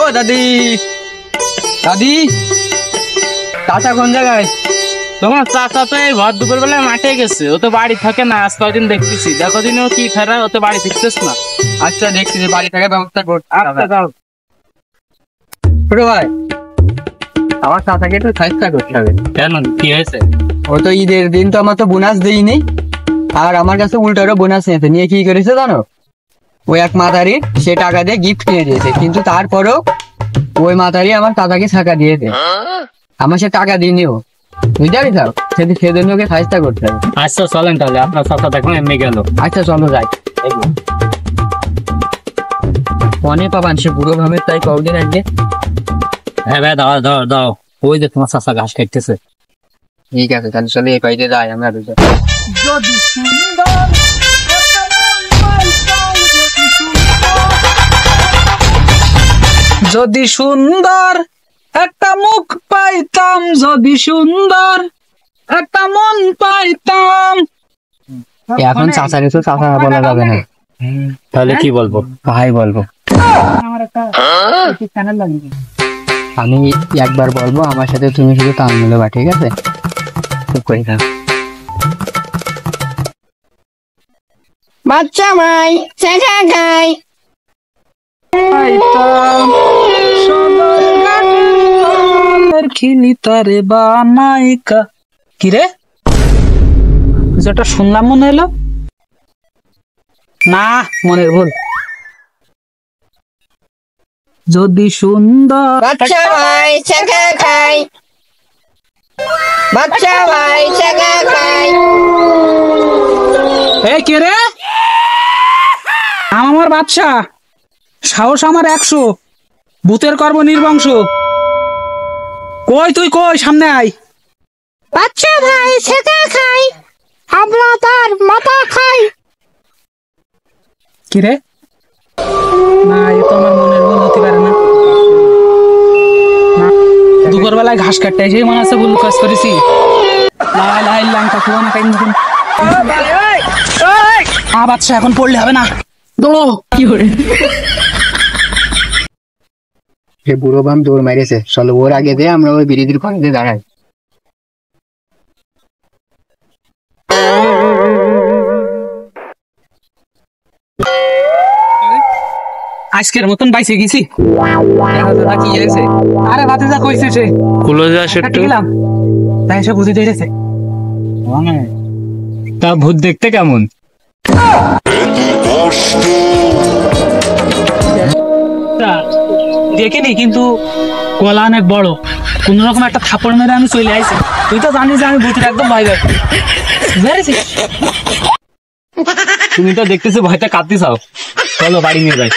ও দাদি, দাদি, চাচা কোন জায়গায়? তোমার চাচা তো এই ভর দুপুর বেলায় মাঠে গেছে, ও তো বাড়ি থাকে না। আজ কদিন দেখতেছি, দেখো দিন ও কি ফেরা, ও তো বাড়ি ফিরতেছ না। আচ্ছা দেখছি যে বাড়ি থাকার ব্যবস্থা করতে। আচ্ছা যাও। ছোট ভাই, আমার চাচাকে একটু চেষ্টা করতে হবে। কেন, কি হয়েছে? ও তো ঈদের দিন তো আমার তো বোনাস দেয়নি, আর আমার কাছে উল্টারও বোনাস নিয়েছে। নিয়ে কি করেছে জানো? ওই এক মাতারি সে টাকা দিয়ে গিফট কিনে দিয়েছে, কিন্তু তারপরেও ওই মাতারি আমার চাচাকে টাকা দিয়েছে, আমার সে টাকা দিইনি। ও বুঝতে পারি যাও, সেদিন ওকে চেষ্টা করতে হবে। আচ্ছা চলেন তাহলে, আপনার চাচা দেখুন এমনি গেল। আচ্ছা চলো যাই। মনে পাবান সে বুড়ো ভাবে, তাই কদিন আগে। হ্যাঁ ভাই, দাও দাও দাও, ওই যে তোমার চাচা ঘাস কাটতেছে। ঠিক আছে তাহলে চলে এই বাড়িতে যাই আমরা দুজন। যদি সুন্দর একটা মুখ পাইতাম, যদি সুন্দর একটা মন পাইতাম। এখন চাচারে তো চাচা বলা যাবে না, তাহলে কি বলবো? ভাই বলবো। আমি একবার বলবো, আমার সাথে তুমি শুধু তাল মিলাবা, ঠিক আছে? চুপ করে থাক। বাচ্চা ভাই শেখা খাই। খিলি তারে বানাইকা। কিরে, যেটা শুনলাম মনে এলো না, মনের ভুল। যদি সুন্দর বাচ্চা ভাই শেখা খাই, বাচ্চা ভাই শেখা খাই। এ কে রে? আমার বাচ্চা, সাহস আমার 100, ভূতের কর্ম নির্বংশ। কই তুই, কই সামনে আয়। বাচ্চা ভাই শেখা খাই, আমরা তার মাথা খাই। কি রে? না, এ তো আমার মনের ভুল হতে পারে না। দুপুর বেলায় ঘাস কাটতে এসে মনে আছে ভুল কাজ করেছি। বাচ্চা এখন পড়লে হবে না, দৌড়ো। কি করে? সে বুড়ো বাম দৌড় মেরেছে, চলো ওর আগে দিয়ে আমরা ওই বিরিদির ঘরে দাঁড়াই। আজকের মতন বাইসে গেছি। কি হয়েছে? আরে ভাতিজা কইছে সে খুলে যাস একটু। গেলাম, তাই এসে বুঝে দিয়েছে। তা ভূত দেখতে কেমন? দেখিনি, কিন্তু গলা অনেক বড়। কোন রকম একটা থাপড় মেরে আমি চলে আইছি। তুই তো জানিস যে আমি ভূতের একদম ভয় পাই। তুমি তো দেখতেছো ভয়টা কাঁদতে চাও, চলো বাড়ি নিয়ে যাই।